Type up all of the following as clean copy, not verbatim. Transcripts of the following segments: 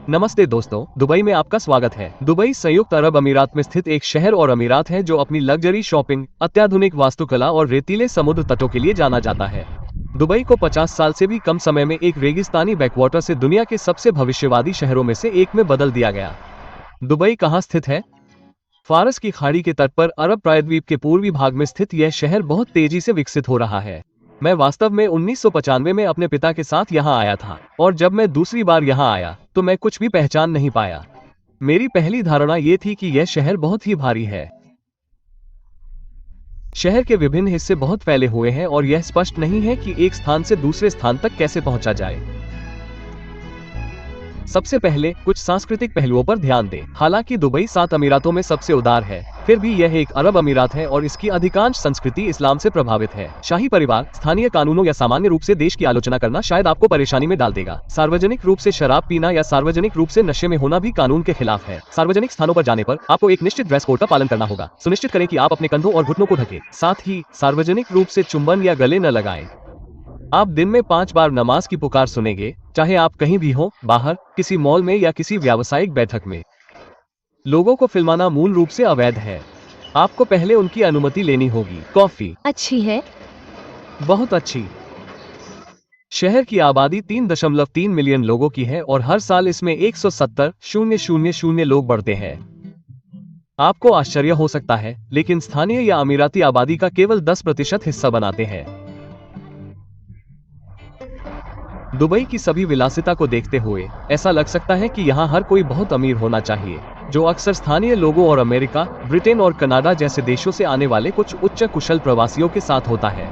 नमस्ते दोस्तों, दुबई में आपका स्वागत है। दुबई संयुक्त अरब अमीरात में स्थित एक शहर और अमीरात है जो अपनी लग्जरी शॉपिंग, अत्याधुनिक वास्तुकला और रेतीले समुद्र तटों के लिए जाना जाता है। दुबई को 50 साल से भी कम समय में एक रेगिस्तानी बैकवाटर से दुनिया के सबसे भविष्यवादी शहरों में से एक में बदल दिया गया। दुबई कहाँ स्थित है? फारस की खाड़ी के तट पर अरब प्रायद्वीप के पूर्वी भाग में स्थित यह शहर बहुत तेजी से विकसित हो रहा है। मैं वास्तव में 1995 में अपने पिता के साथ यहाँ आया था और जब मैं दूसरी बार यहाँ आया तो मैं कुछ भी पहचान नहीं पाया। मेरी पहली धारणा ये थी कि यह शहर बहुत ही भारी है। शहर के विभिन्न हिस्से बहुत फैले हुए हैं और यह स्पष्ट नहीं है कि एक स्थान से दूसरे स्थान तक कैसे पहुंचा जाए। सबसे पहले कुछ सांस्कृतिक पहलुओं पर ध्यान दें। हालांकि दुबई 7 अमीरातों में सबसे उदार है, फिर भी यह एक अरब अमीरात है और इसकी अधिकांश संस्कृति इस्लाम से प्रभावित है। शाही परिवार, स्थानीय कानूनों या सामान्य रूप से देश की आलोचना करना शायद आपको परेशानी में डाल देगा। सार्वजनिक रूप से शराब पीना या सार्वजनिक रूप से नशे में होना भी कानून के खिलाफ है। सार्वजनिक स्थानों पर जाने पर आपको एक निश्चित ड्रेस कोड का पालन करना होगा। सुनिश्चित करें कि आप अपने कंधों और घुटनों को ढकें। साथ ही सार्वजनिक रूप से चुंबन या गले न लगाएं। आप दिन में 5 बार नमाज की पुकार सुनेंगे, चाहे आप कहीं भी हो, बाहर, किसी मॉल में या किसी व्यावसायिक बैठक में। लोगों को फिल्माना मूल रूप से अवैध है। आपको पहले उनकी अनुमति लेनी होगी। कॉफी अच्छी है। बहुत अच्छी। शहर की आबादी 3.3 मिलियन लोगों की है और हर साल इसमें 170,000 लोग बढ़ते हैं। आपको आश्चर्य हो सकता है, लेकिन स्थानीय या अमीराती आबादी का केवल 10% हिस्सा बनाते हैं। दुबई की सभी विलासिता को देखते हुए ऐसा लग सकता है कि यहाँ हर कोई बहुत अमीर होना चाहिए, जो अक्सर स्थानीय लोगों और अमेरिका, ब्रिटेन और कनाडा जैसे देशों से आने वाले कुछ उच्च कुशल प्रवासियों के साथ होता है।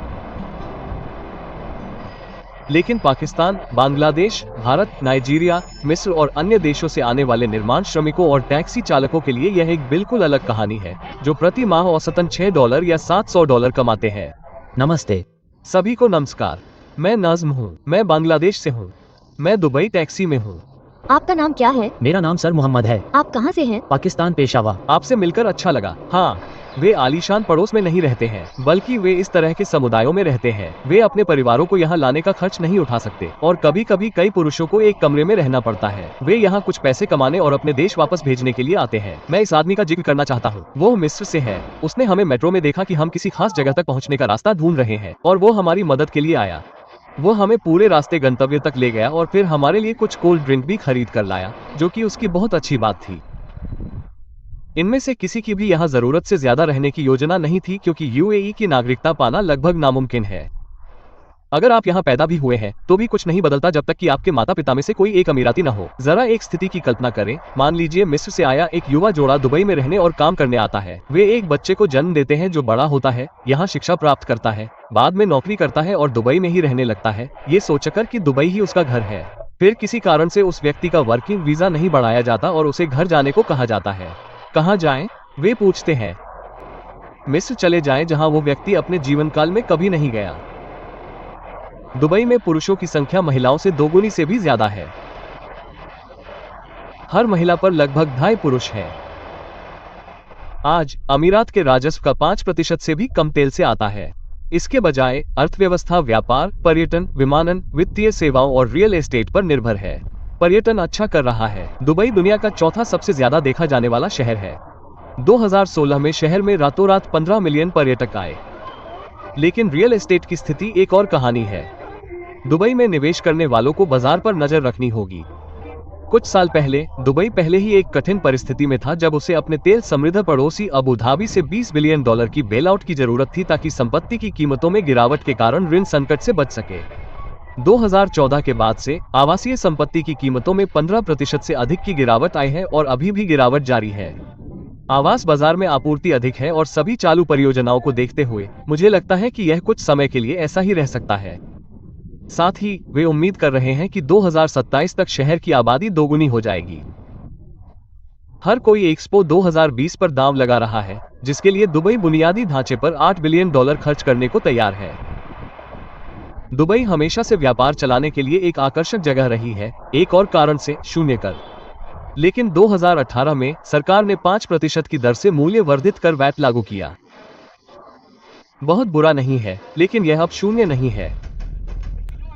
लेकिन पाकिस्तान, बांग्लादेश, भारत, नाइजीरिया, मिस्र और अन्य देशों से आने वाले निर्माण श्रमिकों और टैक्सी चालकों के लिए यह एक बिल्कुल अलग कहानी है, जो प्रति माह औसतन $6 या $700 कमाते हैं। नमस्ते। सभी को नमस्कार। मैं नाज़्म हूँ। मैं बांग्लादेश से हूँ। मैं दुबई टैक्सी में हूँ। आपका नाम क्या है? मेरा नाम सर मोहम्मद है। आप कहाँ से हैं? पाकिस्तान, पेशावर। आपसे मिलकर अच्छा लगा। हाँ, वे आलीशान पड़ोस में नहीं रहते हैं, बल्कि वे इस तरह के समुदायों में रहते हैं। वे अपने परिवारों को यहाँ लाने का खर्च नहीं उठा सकते और कभी कभी कई पुरुषों को एक कमरे में रहना पड़ता है। वे यहाँ कुछ पैसे कमाने और अपने देश वापस भेजने के लिए आते हैं। मैं इस आदमी का जिक्र करना चाहता हूँ। वो मिस्र से है। उसने हमें मेट्रो में देखा कि हम किसी खास जगह तक पहुँचने का रास्ता ढूंढ रहे हैं और वो हमारी मदद के लिए आया। वो हमें पूरे रास्ते गंतव्य तक ले गया और फिर हमारे लिए कुछ कोल्ड ड्रिंक भी खरीद कर लाया, जो कि उसकी बहुत अच्छी बात थी। इनमें से किसी की भी यहाँ जरूरत से ज्यादा रहने की योजना नहीं थी, क्योंकि यूएई की नागरिकता पाना लगभग नामुमकिन है। अगर आप यहाँ पैदा भी हुए हैं तो भी कुछ नहीं बदलता जब तक कि आपके माता पिता में से कोई एक अमीराती न हो। जरा एक स्थिति की कल्पना करें। मान लीजिए मिस्र से आया एक युवा जोड़ा दुबई में रहने और काम करने आता है। वे एक बच्चे को जन्म देते हैं जो बड़ा होता है, यहाँ शिक्षा प्राप्त करता है, बाद में नौकरी करता है और दुबई में ही रहने लगता है, ये सोचकर कि दुबई ही उसका घर है। फिर किसी कारण से उस व्यक्ति का वर्किंग वीजा नहीं बढ़ाया जाता और उसे घर जाने को कहा जाता है। कहाँ जाएं? वे पूछते हैं। मिस्र चले जाएं, जहाँ वो व्यक्ति अपने जीवन काल में कभी नहीं गया। दुबई में पुरुषों की संख्या महिलाओं से दोगुनी से भी ज्यादा है। हर महिला पर लगभग 2.5 पुरुष हैं। आज अमीरात के राजस्व का 5% से भी कम तेल से आता है। इसके बजाय अर्थव्यवस्था व्यापार, पर्यटन, विमानन, वित्तीय सेवाओं और रियल एस्टेट पर निर्भर है। पर्यटन अच्छा कर रहा है। दुबई दुनिया का चौथा सबसे ज्यादा देखा जाने वाला शहर है। 2016 में शहर में रातों रात 15 मिलियन पर्यटक आए। लेकिन रियल एस्टेट की स्थिति एक और कहानी है। दुबई में निवेश करने वालों को बाजार पर नजर रखनी होगी। कुछ साल पहले दुबई पहले ही एक कठिन परिस्थिति में था, जब उसे अपने तेल समृद्ध पड़ोसी अबू धाबी से $20 बिलियन की बेलआउट की जरूरत थी, ताकि संपत्ति की कीमतों में गिरावट के कारण ऋण संकट से बच सके। 2014 के बाद से आवासीय संपत्ति की कीमतों में 15% से अधिक की गिरावट आई है और अभी भी गिरावट जारी है। आवास बाजार में आपूर्ति अधिक है और सभी चालू परियोजनाओं को देखते हुए मुझे लगता है कि यह कुछ समय के लिए ऐसा ही रह सकता है। साथ ही वे उम्मीद कर रहे हैं कि 2027 तक शहर की आबादी दोगुनी हो जाएगी। हर कोई एक्सपो 2020 पर दांव लगा रहा है, जिसके लिए दुबई बुनियादी ढांचे पर $8 बिलियन खर्च करने को तैयार है। दुबई हमेशा से व्यापार चलाने के लिए एक आकर्षक जगह रही है, एक और कारण से शून्य कर। लेकिन 2018 में सरकार ने 5% की दर से मूल्य वर्धित कर वैट लागू किया। बहुत बुरा नहीं है, लेकिन यह अब शून्य नहीं है।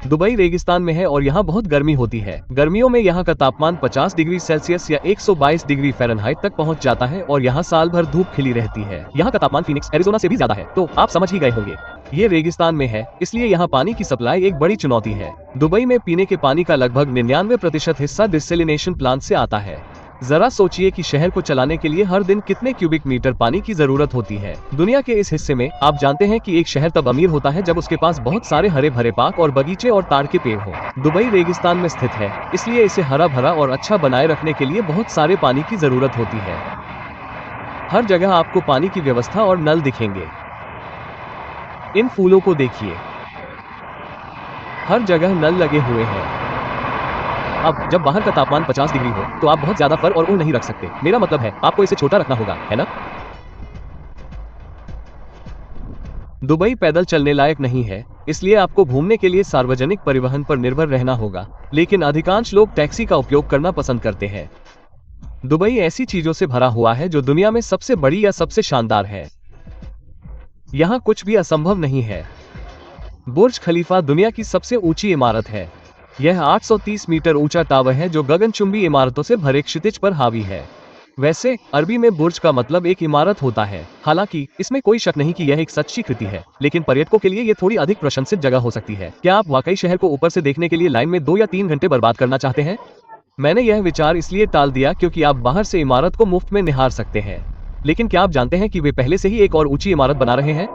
दुबई रेगिस्तान में है और यहाँ बहुत गर्मी होती है। गर्मियों में यहाँ का तापमान 50 डिग्री सेल्सियस या 122 डिग्री फ़ारेनहाइट तक पहुँच जाता है और यहाँ साल भर धूप खिली रहती है। यहाँ का तापमान फीनिक्स, एरिज़ोना से भी ज्यादा है, तो आप समझ ही गए होंगे। ये रेगिस्तान में है, इसलिए यहाँ पानी की सप्लाई एक बड़ी चुनौती है। दुबई में पीने के पानी का लगभग 99% हिस्सा डिसैलिनेशन प्लांट से आता है। जरा सोचिए कि शहर को चलाने के लिए हर दिन कितने क्यूबिक मीटर पानी की जरूरत होती है। दुनिया के इस हिस्से में आप जानते हैं कि एक शहर तब अमीर होता है जब उसके पास बहुत सारे हरे भरे पार्क और बगीचे और ताड़ के पेड़ हो। दुबई रेगिस्तान में स्थित है, इसलिए इसे हरा भरा और अच्छा बनाए रखने के लिए बहुत सारे पानी की जरूरत होती है। हर जगह आपको पानी की व्यवस्था और नल दिखेंगे। इन फूलों को देखिए, हर जगह नल लगे हुए हैं। अब जब बाहर का तापमान 50 डिग्री हो तो आप बहुत ज्यादा फर और ऊन नहीं रख सकते। मेरा मतलब है आपको इसे छोटा रखना होगा, है ना? दुबई पैदल चलने लायक नहीं है, इसलिए आपको घूमने के लिए सार्वजनिक परिवहन पर निर्भर रहना होगा, लेकिन अधिकांश लोग टैक्सी का उपयोग करना पसंद करते हैं। दुबई ऐसी चीजों से भरा हुआ है जो दुनिया में सबसे बड़ी या सबसे शानदार है। यहाँ कुछ भी असंभव नहीं है। बुर्ज खलीफा दुनिया की सबसे ऊंची इमारत है। यह 830 मीटर ऊंचा टावर है जो गगनचुंबी इमारतों से भरे क्षितिज पर हावी है। वैसे अरबी में बुर्ज का मतलब एक इमारत होता है। हालांकि इसमें कोई शक नहीं कि यह एक सच्ची कृति है, लेकिन पर्यटकों के लिए यह थोड़ी अधिक प्रशंसित जगह हो सकती है। क्या आप वाकई शहर को ऊपर से देखने के लिए लाइन में 2 या 3 घंटे बर्बाद करना चाहते हैं? मैंने यह विचार इसलिए टाल दिया क्योंकि आप बाहर से इमारत को मुफ्त में निहार सकते हैं। लेकिन क्या आप जानते हैं कि वे पहले से ही एक और ऊंची इमारत बना रहे हैं?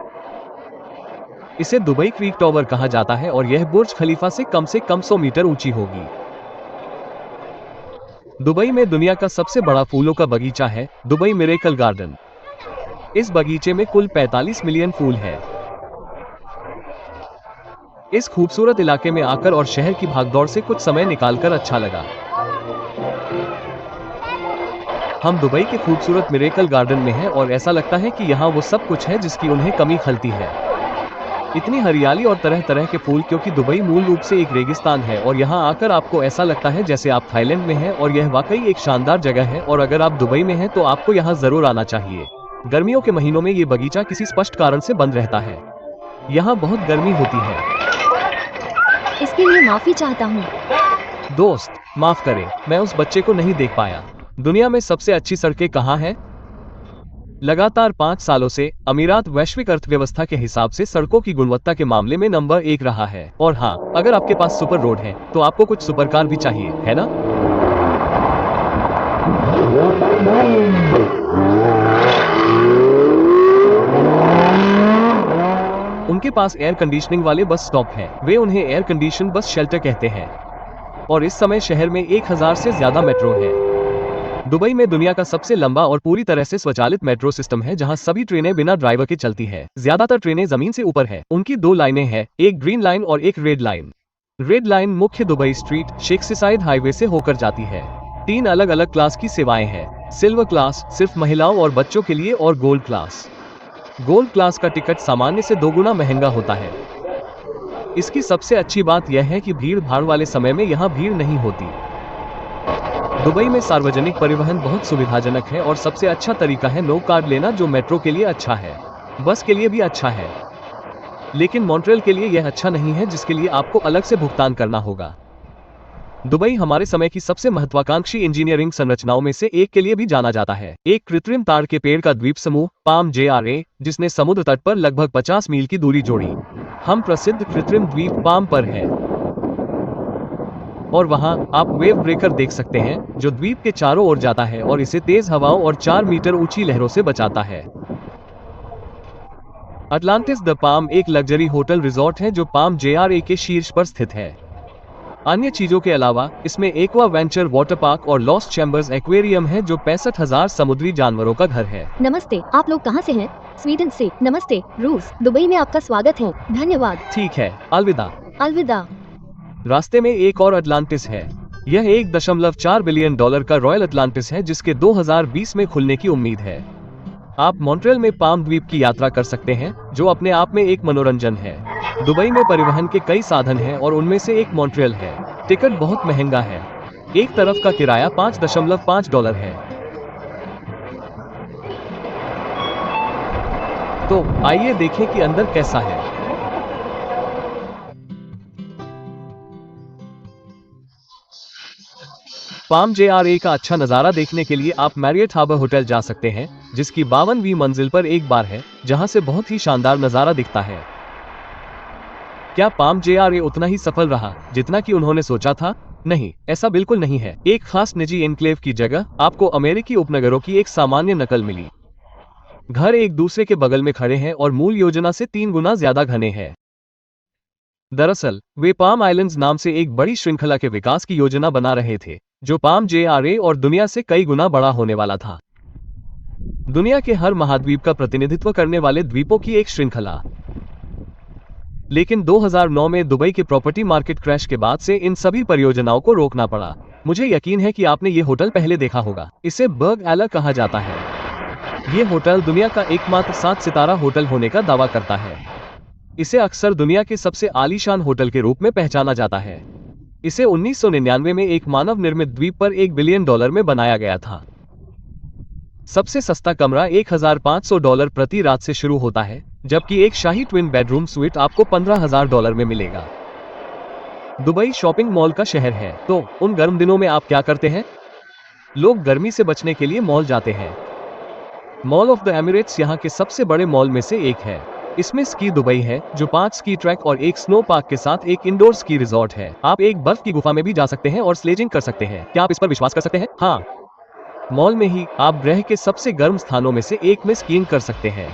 इसे दुबई क्रीक टावर कहा जाता है और यह बुर्ज खलीफा से कम 100 मीटर ऊंची होगी। दुबई में दुनिया का सबसे बड़ा फूलों का बगीचा है, दुबई मिरेकल गार्डन। इस बगीचे में कुल 45 मिलियन फूल हैं। इस खूबसूरत इलाके में आकर और शहर की भागदौड़ से कुछ समय निकालकर अच्छा लगा। हम दुबई के खूबसूरत मिरेकल गार्डन में हैं और ऐसा लगता है कि यहाँ वो सब कुछ है जिसकी उन्हें कमी खलती है। इतनी हरियाली और तरह तरह के फूल, क्योंकि दुबई मूल रूप से एक रेगिस्तान है और यहाँ आकर आपको ऐसा लगता है जैसे आप थाईलैंड में हैं और यह वाकई एक शानदार जगह है और अगर आप दुबई में हैं तो आपको यहाँ जरूर आना चाहिए। गर्मियों के महीनों में ये बगीचा किसी स्पष्ट कारण से बंद रहता है। यहाँ बहुत गर्मी होती है। इसके लिए माफी चाहता हूँ। दोस्त, माफ करें, मैं उस बच्चे को नहीं देख पाया। दुनिया में सबसे अच्छी सड़कें कहाँ हैं? लगातार 5 सालों से अमीरात वैश्विक अर्थव्यवस्था के हिसाब से सड़कों की गुणवत्ता के मामले में नंबर 1 रहा है। और हाँ, अगर आपके पास सुपर रोड है तो आपको कुछ सुपर कार भी चाहिए, है ना? उनके पास एयर कंडीशनिंग वाले बस स्टॉप हैं। वे उन्हें एयर कंडीशन बस शेल्टर कहते हैं। और इस समय शहर में 1000 से ज्यादा मेट्रो है। दुबई में दुनिया का सबसे लंबा और पूरी तरह से स्वचालित मेट्रो सिस्टम है, जहां सभी ट्रेनें बिना ड्राइवर के चलती हैं। ज्यादातर ट्रेनें जमीन से ऊपर है। उनकी 2 लाइनें हैं, एक ग्रीन लाइन और एक रेड लाइन। रेड लाइन मुख्य दुबई स्ट्रीट शेखसीसाइड हाईवे से होकर जाती है। 3 अलग अलग क्लास की सेवाएं हैं। सिल्वर क्लास सिर्फ महिलाओं और बच्चों के लिए और गोल्ड क्लास का टिकट सामान्य से 2 गुना महंगा होता है। इसकी सबसे अच्छी बात यह है कि भीड़ भाड़ वाले समय में यहाँ भीड़ नहीं होती। दुबई में सार्वजनिक परिवहन बहुत सुविधाजनक है और सबसे अच्छा तरीका है नो कार्ड लेना, जो मेट्रो के लिए अच्छा है, बस के लिए भी अच्छा है, लेकिन मॉन्ट्रियल के लिए यह अच्छा नहीं है, जिसके लिए आपको अलग से भुगतान करना होगा। दुबई हमारे समय की सबसे महत्वाकांक्षी इंजीनियरिंग संरचनाओं में से एक के लिए भी जाना जाता है। एक कृत्रिम ताड़ के पेड़ का द्वीप समूह पाम JRA, जिसने समुद्र तट पर लगभग 50 मील की दूरी जोड़ी। हम प्रसिद्ध कृत्रिम द्वीप पाम पर हैं और वहां आप वेव ब्रेकर देख सकते हैं जो द्वीप के चारों ओर जाता है और इसे तेज हवाओं और 4 मीटर ऊंची लहरों से बचाता है। अटलांटिस द पाम एक लग्जरी होटल रिजॉर्ट है जो पाम JRA के शीर्ष पर स्थित है। अन्य चीजों के अलावा इसमें एक्वा वेंचर वाटर पार्क और लॉस्ट चैम्बर्स एक्वेरियम है जो 65,000 समुद्री जानवरों का घर है। नमस्ते, आप लोग कहाँ से हैं? स्वीडन से। नमस्ते रूस, दुबई में आपका स्वागत है। धन्यवाद। ठीक है, अलविदा। अलविदा। रास्ते में एक और अटलांटिस है। यह $1.4 बिलियन का रॉयल अटलांटिस है, जिसके 2020 में खुलने की उम्मीद है। आप मॉन्ट्रियल में पाम द्वीप की यात्रा कर सकते हैं, जो अपने आप में एक मनोरंजन है। दुबई में परिवहन के कई साधन हैं और उनमें से एक मॉन्ट्रियल है। टिकट बहुत महंगा है। एक तरफ का किराया $5.5 है। तो आइए देखें कि अंदर कैसा है। पाम JRA का अच्छा नजारा देखने के लिए आप मैरियट हार्बर होटल जा सकते हैं, जिसकी 52वीं मंजिल पर एक बार है, जहां से बहुत ही शानदार नजारा दिखता है। क्या पाम JRA उतना ही सफल रहा जितना कि उन्होंने सोचा था? नहीं, ऐसा बिल्कुल नहीं है। एक खास निजी एन्क्लेव की जगह आपको अमेरिकी उपनगरों की एक सामान्य नकल मिली। घर एक दूसरे के बगल में खड़े हैं और मूल योजना से 3 गुना ज्यादा घने हैं। दरअसल वे पाम आइलैंड्स नाम से एक बड़ी श्रृंखला के विकास की योजना बना रहे थे, जो पाम JRA और दुनिया से कई गुना बड़ा होने वाला था। दुनिया के हर महाद्वीप का प्रतिनिधित्व करने वाले द्वीपों की एक श्रृंखला। लेकिन 2009 में दुबई के प्रॉपर्टी मार्केट क्रैश के बाद से इन सभी परियोजनाओं को रोकना पड़ा। मुझे यकीन है कि आपने ये होटल पहले देखा होगा। इसे बर्ग एला कहा जाता है। ये होटल दुनिया का एकमात्र 7 सितारा होटल होने का दावा करता है। इसे अक्सर दुनिया के सबसे आलीशान होटल के रूप में पहचाना जाता है। इसे 1999 में एक मानव निर्मित द्वीप पर $1 बिलियन में बनाया गया था। सबसे सस्ता कमरा $1,500 प्रति रात से शुरू होता है, जबकि एक शाही ट्विन बेडरूम स्वीट आपको $15,000 में मिलेगा। दुबई शॉपिंग मॉल का शहर है, तो उन गर्म दिनों में आप क्या करते हैं? लोग गर्मी से बचने के लिए मॉल जाते हैं। मॉल ऑफ द एमिरेट्स यहाँ के सबसे बड़े मॉल में से एक है। इसमें स्की दुबई है, जो 5 स्की ट्रैक और एक स्नो पार्क के साथ एक इंडोर स्की रिजॉर्ट है। आप एक बर्फ की गुफा में भी जा सकते हैं और स्लेजिंग कर सकते हैं। क्या आप इस पर विश्वास कर सकते हैं? हाँ, मॉल में ही आप ग्रह के सबसे गर्म स्थानों में से एक में स्कीइंग कर सकते हैं।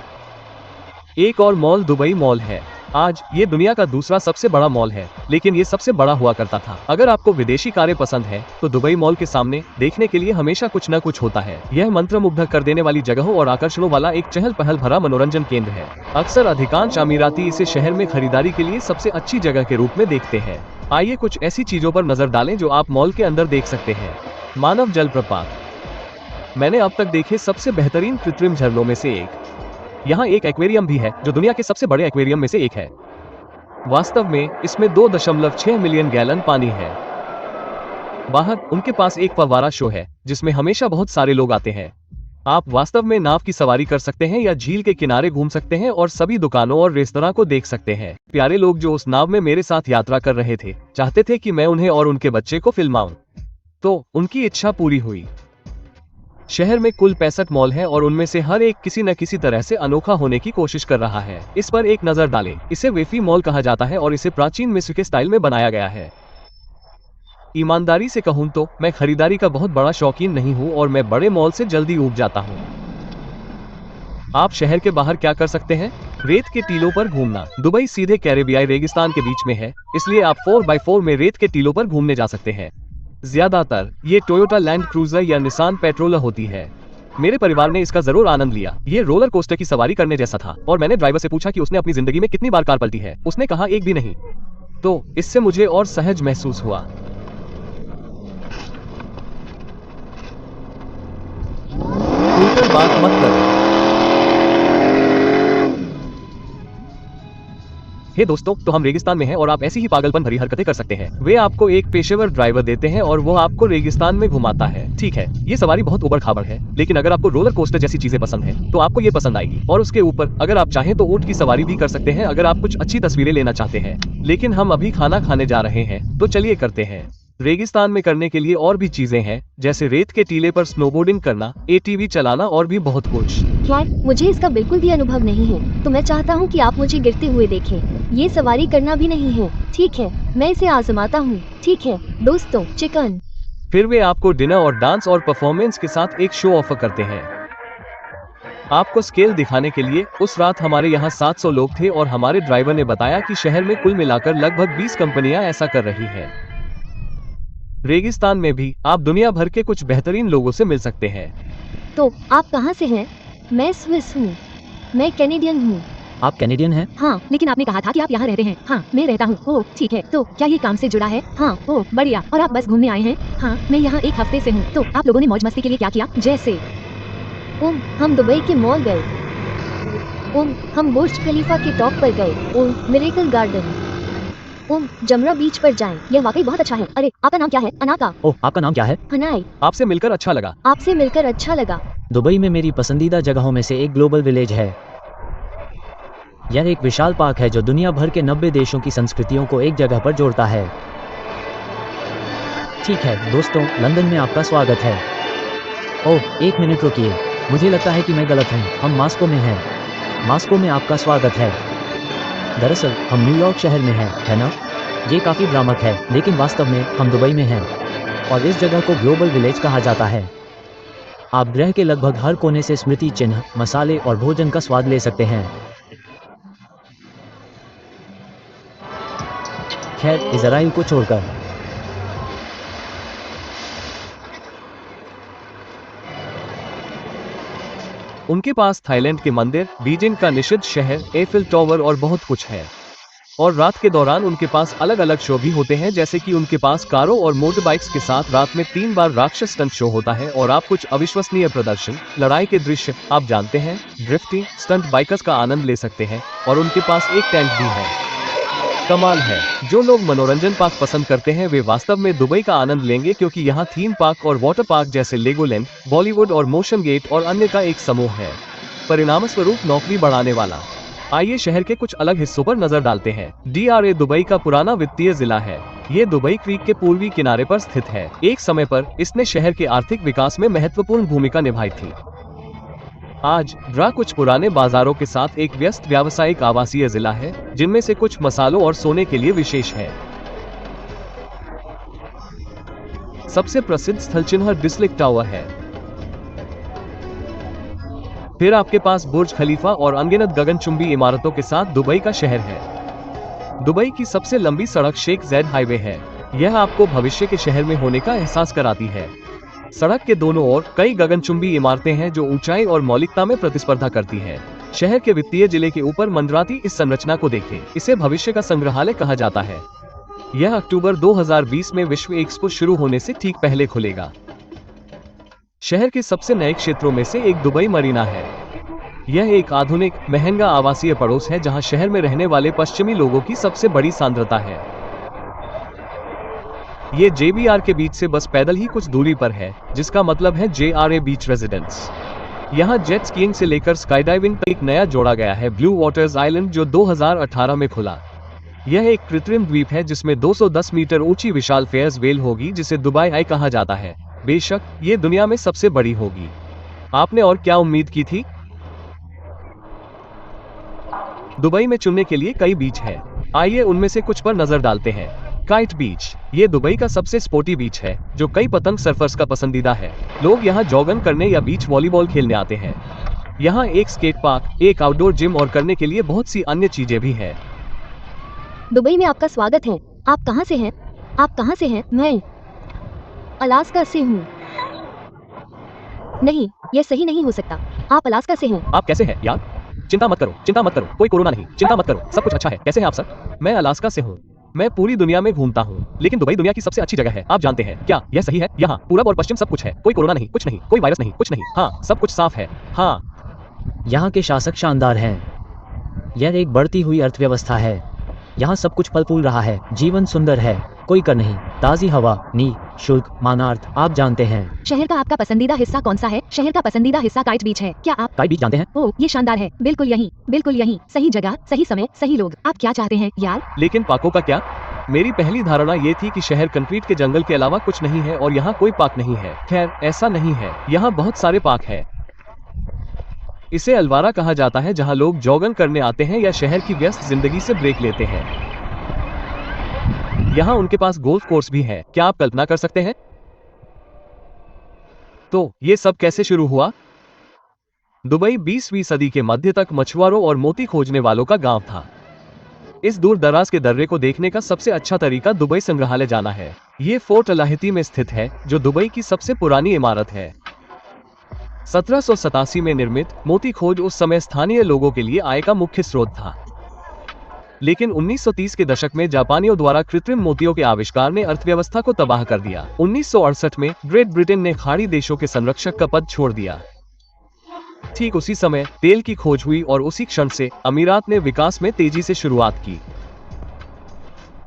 एक और मॉल दुबई मॉल है। आज ये दुनिया का दूसरा सबसे बड़ा मॉल है, लेकिन ये सबसे बड़ा हुआ करता था। अगर आपको विदेशी कारें पसंद है, तो दुबई मॉल के सामने देखने के लिए हमेशा कुछ न कुछ होता है। यह मंत्रमुग्ध कर देने वाली जगहों और आकर्षणों वाला एक चहल पहल भरा मनोरंजन केंद्र है। अक्सर अधिकांश अमीराती इसे शहर में खरीदारी के लिए सबसे अच्छी जगह के रूप में देखते हैं। आइए कुछ ऐसी चीजों पर नजर डालें जो आप मॉल के अंदर देख सकते हैं। मानव जलप्रपात। मैंने अब तक देखे सबसे बेहतरीन कृत्रिम झरनों में से एक। यहाँ एक एक्वेरियम भी है, जो दुनिया के सबसे बड़े एक्वेरियम में से एक है। वास्तव में इसमें 2.6 मिलियन गैलन पानी है। बाहर उनके पास एक फव्वारा शो है, जिसमें हमेशा बहुत सारे लोग आते हैं। आप वास्तव में नाव की सवारी कर सकते हैं या झील के किनारे घूम सकते हैं और सभी दुकानों और रेस्तरां को देख सकते हैं। प्यारे लोग जो उस नाव में मेरे साथ यात्रा कर रहे थे, चाहते थे कि मैं उन्हें और उनके बच्चे को फिल्माऊं, तो उनकी इच्छा पूरी हुई। शहर में कुल 65 मॉल हैं और उनमें से हर एक किसी न किसी तरह से अनोखा होने की कोशिश कर रहा है। इस पर एक नजर डालें। इसे वेफी मॉल कहा जाता है और इसे प्राचीन मिस्र के स्टाइल में बनाया गया है। ईमानदारी से कहूं तो मैं खरीदारी का बहुत बड़ा शौकीन नहीं हूं और मैं बड़े मॉल से जल्दी ऊब जाता हूं। आप शहर के बाहर क्या कर सकते हैं? रेत के टीलों पर घूमना। दुबई सीधे कैरेबियाई रेगिस्तान के बीच में है, इसलिए आप 4x4 में रेत के टीलों पर घूमने जा सकते हैं। ज्यादातर ये टोयोटा लैंड क्रूजर या निसान पेट्रोला होती है। मेरे परिवार ने इसका जरूर आनंद लिया। ये रोलर कोस्टर की सवारी करने जैसा था और मैंने ड्राइवर से पूछा कि उसने अपनी जिंदगी में कितनी बार कार पलटी है। उसने कहा एक भी नहीं। तो इससे मुझे और सहज महसूस हुआ। खुलकर बात मत करो। हे दोस्तों, तो हम रेगिस्तान में हैं और आप ऐसी ही पागलपन भरी हरकतें कर सकते हैं। वे आपको एक पेशेवर ड्राइवर देते हैं और वो आपको रेगिस्तान में घुमाता है। ठीक है, ये सवारी बहुत उबड़ खाबड़ है, लेकिन अगर आपको रोलर कोस्टर जैसी चीजें पसंद है, तो आपको ये पसंद आएगी। और उसके ऊपर अगर आप चाहें तो ऊंट की सवारी भी कर सकते हैं, अगर आप कुछ अच्छी तस्वीरें लेना चाहते हैं। लेकिन हम अभी खाना खाने जा रहे हैं, तो चलिए करते हैं। रेगिस्तान में करने के लिए और भी चीजें हैं, जैसे रेत के टीले पर स्नोबोर्डिंग करना, ATV चलाना और भी बहुत कुछ। यार, मुझे इसका बिल्कुल भी अनुभव नहीं है, तो मैं चाहता हूँ कि आप मुझे गिरते हुए देखें। ये सवारी करना भी नहीं है। ठीक है, मैं इसे आजमाता हूँ। ठीक है दोस्तों, चिकन। फिर वे आपको डिनर और डांस और परफॉर्मेंस के साथ एक शो ऑफर करते हैं। आपको स्केल दिखाने के लिए उस रात हमारे यहाँ 700 लोग थे और हमारे ड्राइवर ने बताया कि शहर में कुल मिलाकर लगभग 20 कंपनियां ऐसा कर रही हैं। रेगिस्तान में भी आप दुनिया भर के कुछ बेहतरीन लोगों से मिल सकते हैं। तो आप कहाँ से हैं? मैं स्विस हूँ। मैं कैनेडियन हूँ। आप कैनेडियन हैं? हाँ, लेकिन आपने कहा था कि आप यहाँ रहते हैं। हाँ, मैं रहता हूँ। ओह ठीक है, तो क्या ये काम से जुड़ा है? हाँ। ओह बढ़िया। और आप बस घूमने आए हैं? हाँ, मैं यहाँ 1 हफ्ते से हूँ। तो आप लोगों ने मौज मस्ती के लिए क्या किया? जैसे हम दुबई के मॉल गए। हम बुर्ज खलीफा के टॉप पर गए। Miracle garden. जमरा बीच पर जाएं। यह वाकई बहुत अच्छा है। अरे, आपका नाम क्या है? अनाका। ओह, आपका नाम क्या है? हनाई। आपसे मिलकर अच्छा लगा। आपसे मिलकर अच्छा लगा। दुबई में मेरी पसंदीदा जगहों में से एक ग्लोबल विलेज है। यह एक विशाल पार्क है जो दुनिया भर के 90 देशों की संस्कृतियों को एक जगह पर जोड़ता है। ठीक है दोस्तों, लंदन में आपका स्वागत है। ओह, एक मिनट रुकिए, मुझे लगता है कि मैं गलत हूँ। हम मास्को में हैं। मास्को में आपका स्वागत है। दरअसल हम न्यूयॉर्क शहर में हैं, है ना? ये काफ़ी भ्रामक है, लेकिन वास्तव में हम दुबई में हैं और इस जगह को ग्लोबल विलेज कहा जाता है। आप ग्रह के लगभग हर कोने से स्मृति चिन्ह, मसाले और भोजन का स्वाद ले सकते हैं। खैर, इजराइल को छोड़कर। उनके पास थाईलैंड के मंदिर, बीजिंग का निषिद्ध शहर, एफिल टावर और बहुत कुछ है। और रात के दौरान उनके पास अलग अलग शो भी होते हैं, जैसे कि उनके पास कारों और मोटरबाइक्स के साथ रात में 3 बार राक्षस स्टंट शो होता है और आप कुछ अविश्वसनीय प्रदर्शन, लड़ाई के दृश्य, आप जानते हैं, ड्रिफ्टिंग, स्टंट बाइकर्स का आनंद ले सकते हैं। और उनके पास एक टैंक भी है। कमाल है। जो लोग मनोरंजन पार्क पसंद करते हैं वे वास्तव में दुबई का आनंद लेंगे, क्योंकि यहाँ थीम पार्क और वाटर पार्क जैसे लेगोलैंड, बॉलीवुड और मोशन गेट और अन्य का एक समूह है। परिणामस्वरूप नौकरी बढ़ाने वाला। आइए शहर के कुछ अलग हिस्सों पर नजर डालते हैं। DRA दुबई का पुराना वित्तीय जिला है। ये दुबई क्रीक के पूर्वी किनारे पर स्थित है। एक समय पर इसने शहर के आर्थिक विकास में महत्वपूर्ण भूमिका निभाई थी। आज ड्रा कुछ पुराने बाजारों के साथ एक व्यस्त व्यावसायिक आवासीय जिला है, जिनमें से कुछ मसालों और सोने के लिए विशेष है। सबसे प्रसिद्ध स्थल चिन्ह डिस्लिक टावर है। फिर आपके पास बुर्ज खलीफा और अनगिनत गगनचुंबी इमारतों के साथ दुबई का शहर है। दुबई की सबसे लंबी सड़क शेख ज़ैद हाईवे है। यह आपको भविष्य के शहर में होने का एहसास कराती है। सड़क के दोनों ओर कई गगनचुंबी इमारतें हैं जो ऊंचाई और मौलिकता में प्रतिस्पर्धा करती हैं। शहर के वित्तीय जिले के ऊपर मंडराती इस संरचना को देखें। इसे भविष्य का संग्रहालय कहा जाता है। यह अक्टूबर 2020 में विश्व एक्सपो शुरू होने से ठीक पहले खुलेगा। शहर के सबसे नए क्षेत्रों में से एक दुबई मरीना है। यह एक आधुनिक, महंगा आवासीय पड़ोस है जहां शहर में रहने वाले पश्चिमी लोगों की सबसे बड़ी सांद्रता है। ये JBR के बीच से बस पैदल ही कुछ दूरी पर है, जिसका मतलब है JRA बीच रेजिडेंस। यहाँ जेट स्कीइंग से लेकर स्काईडाइविंग तक एक नया जोड़ा गया है, ब्लू वाटर्स आइलैंड, जो 2018 में खुला। यह एक कृत्रिम द्वीप है जिसमें 210 मीटर ऊंची विशाल फेयर्स वेल होगी, जिसे दुबई आई कहा जाता है। बेशक ये दुनिया में सबसे बड़ी होगी। आपने और क्या उम्मीद की थी? दुबई में चुनने के लिए कई बीच हैं। आइए उनमें से कुछ पर नजर डालते हैं। काइट बीच, ये दुबई का सबसे स्पोर्टी बीच है, जो कई पतंग सर्फर्स का पसंदीदा है। लोग यहाँ जॉगिंग करने या बीच वॉलीबॉल खेलने आते हैं। यहाँ एक स्केट पार्क, एक आउटडोर जिम और करने के लिए बहुत सी अन्य चीजें भी हैं। दुबई में आपका स्वागत है। आप कहाँ से हैं? आप कहाँ से हैं? मैं अलास्का से हूँ। नहीं, यह सही नहीं हो सकता। आप अलास्का से हो। आप कैसे हैं यार? चिंता मत करो, चिंता मत करो, कोई कोरोना नहीं, चिंता मत करो, सब कुछ अच्छा है। कैसे हैं आप सर? मैं अलास्का से हूँ। मैं पूरी दुनिया में घूमता हूँ, लेकिन दुबई दुनिया की सबसे अच्छी जगह है। आप जानते हैं क्या यह सही है? यहाँ पूरब और पश्चिम सब कुछ है। कोई कोरोना नहीं, कुछ नहीं, कोई वायरस नहीं, कुछ नहीं। हाँ, सब कुछ साफ है। हाँ, यहाँ के शासक शानदार हैं। यह एक बढ़ती हुई अर्थव्यवस्था है। यहाँ सब कुछ फल फूल रहा है, जीवन सुंदर है, कोई कर नहीं, ताज़ी हवा, शुल्क, मानार्थ, आप जानते हैं। शहर का आपका पसंदीदा हिस्सा कौन सा है? शहर का पसंदीदा हिस्सा काइट बीच है। क्या आप काइट बीच जानते हैं? ओह, ये शानदार है। बिल्कुल यही, सही जगह, सही समय, सही लोग। आप क्या चाहते हैं यार? लेकिन पार्कों का क्या? मेरी पहली धारणा ये थी कि शहर कंक्रीट के जंगल के अलावा कुछ नहीं है और यहाँ कोई पार्क नहीं है। खैर, ऐसा नहीं है। यहाँ बहुत सारे पार्क है। इसे अलवारा कहा जाता है, जहाँ लोग जॉगिंग करने आते हैं या शहर की व्यस्त जिंदगी से ब्रेक लेते हैं। यहाँ उनके पास गोल्फ कोर्स भी है। क्या आप कल्पना कर सकते हैं? तो ये सब कैसे शुरू हुआ? दुबई 20वीं सदी के मध्य तक मछुआरों और मोती खोजने वालों का गांव था। इस दूर दराज के दर्रे को देखने का सबसे अच्छा तरीका दुबई संग्रहालय जाना है। ये फोर्ट अलाहिती में स्थित है, जो दुबई की सबसे पुरानी इमारत है। 1787 में निर्मित मोती खोज उस समय स्थानीय लोगों के लिए आय का मुख्य स्रोत था। लेकिन 1930 के दशक में जापानियों द्वारा कृत्रिम मोतियों के आविष्कार ने अर्थव्यवस्था को तबाह कर दिया। 1968 में ग्रेट ब्रिटेन ने खाड़ी देशों के संरक्षक का पद छोड़ दिया। ठीक उसी समय तेल की खोज हुई और उसी क्षण से अमीरात ने विकास में तेजी से शुरुआत की।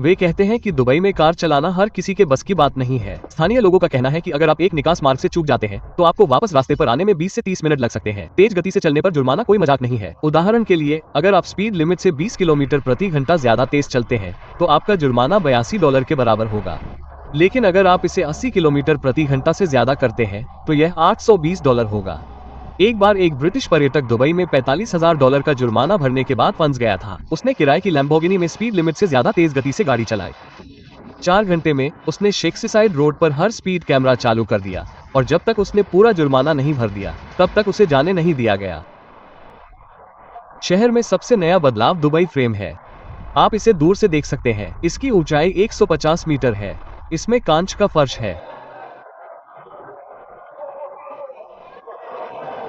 वे कहते हैं कि दुबई में कार चलाना हर किसी के बस की बात नहीं है। स्थानीय लोगों का कहना है कि अगर आप एक निकास मार्ग से चूक जाते हैं तो आपको वापस रास्ते पर आने में 20 से 30 मिनट लग सकते हैं। तेज गति से चलने पर जुर्माना कोई मजाक नहीं है। उदाहरण के लिए, अगर आप स्पीड लिमिट से 20 किलोमीटर प्रति घंटा ज्यादा तेज चलते हैं तो आपका जुर्माना $82 के बराबर होगा। लेकिन अगर आप इसे 80 किलोमीटर प्रति घंटा से ज्यादा करते हैं तो यह $820 होगा। एक बार एक ब्रिटिश पर्यटक दुबई में $45,000 का जुर्माना भरने के बाद फंस गया था। उसने किराए की लैम्बोर्गिनी में स्पीड लिमिट से ज्यादा तेज गति से गाड़ी चलाई। 4 घंटे में उसने शेक्सीसाइड रोड पर हर स्पीड कैमरा चालू कर दिया और जब तक उसने पूरा जुर्माना नहीं भर दिया तब तक उसे जाने नहीं दिया गया। शहर में सबसे नया बदलाव दुबई फ्रेम है। आप इसे दूर से देख सकते हैं। इसकी ऊंचाई 150 मीटर है। इसमें कांच का फर्श है।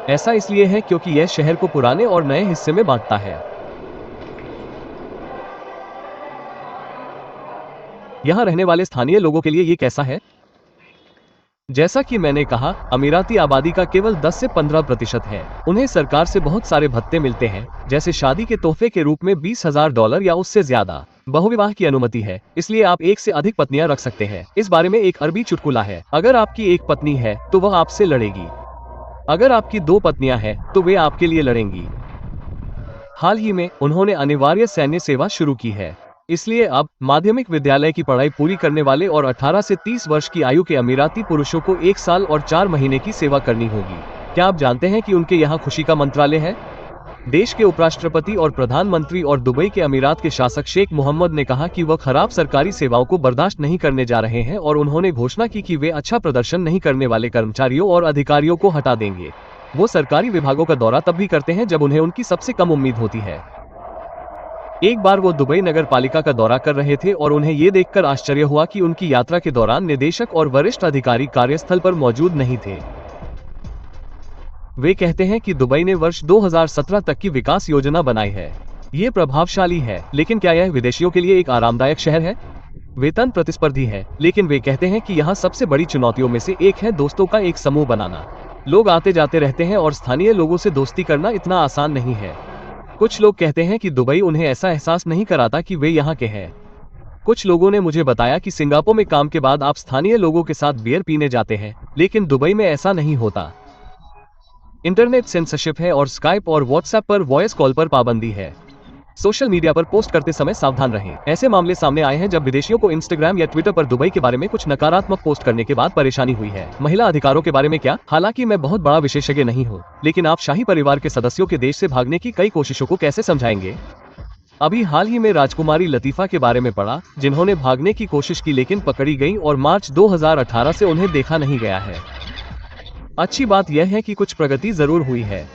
ऐसा इसलिए है क्योंकि यह शहर को पुराने और नए हिस्से में बांटता है। यहाँ रहने वाले स्थानीय लोगों के लिए ये कैसा है? जैसा कि मैंने कहा, अमीराती आबादी का केवल 10 से 15% है। उन्हें सरकार से बहुत सारे भत्ते मिलते हैं, जैसे शादी के तोहफे के रूप में $20,000 या उससे ज्यादा। बहुविवाह की अनुमति है, इसलिए आप एक से अधिक पत्नियां रख सकते हैं। इस बारे में एक अरबी चुटकुला है, अगर आपकी एक पत्नी है तो वह आपसे लड़ेगी। अगर आपकी 2 पत्नियां हैं तो वे आपके लिए लड़ेंगी। हाल ही में उन्होंने अनिवार्य सैन्य सेवा शुरू की है, इसलिए अब माध्यमिक विद्यालय की पढ़ाई पूरी करने वाले और 18 से 30 वर्ष की आयु के अमीराती पुरुषों को 1 साल और 4 महीने की सेवा करनी होगी। क्या आप जानते हैं कि उनके यहाँ खुशी का मंत्रालय है? देश के उपराष्ट्रपति और प्रधानमंत्री और दुबई के अमीरात के शासक शेख मोहम्मद ने कहा कि वह खराब सरकारी सेवाओं को बर्दाश्त नहीं करने जा रहे हैं और उन्होंने घोषणा की कि वे अच्छा प्रदर्शन नहीं करने वाले कर्मचारियों और अधिकारियों को हटा देंगे। वो सरकारी विभागों का दौरा तब भी करते हैं जब उन्हें उनकी सबसे कम उम्मीद होती है। एक बार वो दुबई नगर पालिका का दौरा कर रहे थे और उन्हें ये देखकर आश्चर्य हुआ कि उनकी यात्रा के दौरान निदेशक और वरिष्ठ अधिकारी कार्यस्थल पर मौजूद नहीं थे। वे कहते हैं कि दुबई ने वर्ष 2017 तक की विकास योजना बनाई है। ये प्रभावशाली है, लेकिन क्या यह विदेशियों के लिए एक आरामदायक शहर है? वेतन प्रतिस्पर्धी है, लेकिन वे कहते हैं कि यहाँ सबसे बड़ी चुनौतियों में से एक है दोस्तों का एक समूह बनाना। लोग आते जाते रहते हैं और स्थानीय लोगों से दोस्ती करना इतना आसान नहीं है। कुछ लोग कहते हैं कि दुबई उन्हें ऐसा एहसास नहीं कराता कि वे यहाँ के हैं। कुछ लोगों ने मुझे बताया कि सिंगापुर में काम के बाद आप स्थानीय लोगों के साथ बियर पीने जाते हैं, लेकिन दुबई में ऐसा नहीं होता। इंटरनेट सेंसरशिप है और स्काइप और व्हाट्सएप पर वॉइस कॉल पर पाबंदी है। सोशल मीडिया पर पोस्ट करते समय सावधान रहें। ऐसे मामले सामने आए हैं जब विदेशियों को इंस्टाग्राम या ट्विटर पर दुबई के बारे में कुछ नकारात्मक पोस्ट करने के बाद परेशानी हुई है। महिला अधिकारों के बारे में क्या? हालांकि मैं बहुत बड़ा विशेषज्ञ नहीं हूँ, लेकिन आप शाही परिवार के सदस्यों के देश से भागने की कई कोशिशों को कैसे समझाएंगे? अभी हाल ही में राजकुमारी लतीफा के बारे में पढ़ा, जिन्होंने भागने की कोशिश की लेकिन पकड़ी गई और मार्च 2018 से उन्हें देखा नहीं गया है। अच्छी बात यह है कि कुछ प्रगति जरूर हुई है।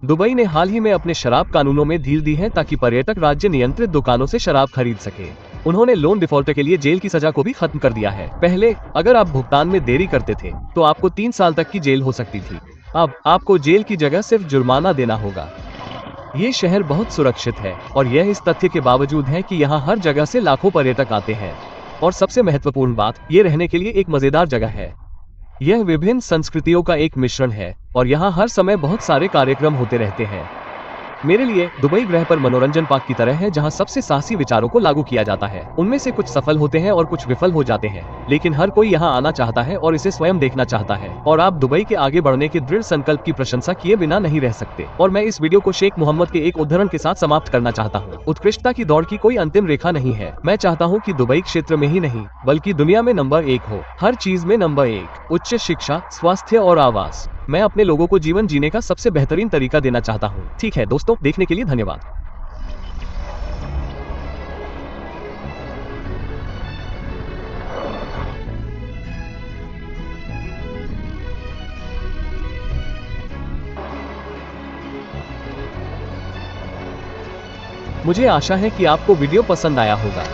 दुबई ने हाल ही में अपने शराब कानूनों में ढील दी है ताकि पर्यटक राज्य नियंत्रित दुकानों से शराब खरीद सके। उन्होंने लोन डिफॉल्टर के लिए जेल की सजा को भी खत्म कर दिया है। पहले अगर आप भुगतान में देरी करते थे तो आपको 3 साल तक की जेल हो सकती थी। अब आपको जेल की जगह सिर्फ जुर्माना देना होगा। ये शहर बहुत सुरक्षित है और यह इस तथ्य के बावजूद है कि यहाँ हर जगह से लाखों पर्यटक आते हैं। और सबसे महत्वपूर्ण बात, ये रहने के लिए एक मजेदार जगह है। यह विभिन्न संस्कृतियों का एक मिश्रण है और यहाँ हर समय बहुत सारे कार्यक्रम होते रहते हैं। मेरे लिए दुबई ग्रह पर मनोरंजन पार्क की तरह है, जहाँ सबसे साहसी विचारों को लागू किया जाता है। उनमें से कुछ सफल होते हैं और कुछ विफल हो जाते हैं, लेकिन हर कोई यहाँ आना चाहता है और इसे स्वयं देखना चाहता है। और आप दुबई के आगे बढ़ने के दृढ़ संकल्प की प्रशंसा किए बिना नहीं रह सकते। और मैं इस वीडियो को शेख मोहम्मद के एक उदाहरण के साथ समाप्त करना चाहता हूँ। उत्कृष्टता की दौड़ की कोई अंतिम रेखा नहीं है। मैं चाहता हूँ कि दुबई क्षेत्र में ही नहीं बल्कि दुनिया में नंबर 1 हो, हर चीज में नंबर 1। उच्च शिक्षा, स्वास्थ्य और आवास। मैं अपने लोगों को जीवन जीने का सबसे बेहतरीन तरीका देना चाहता हूँ। ठीक है दोस्तों, देखने के लिए धन्यवाद। मुझे आशा है कि आपको वीडियो पसंद आया होगा।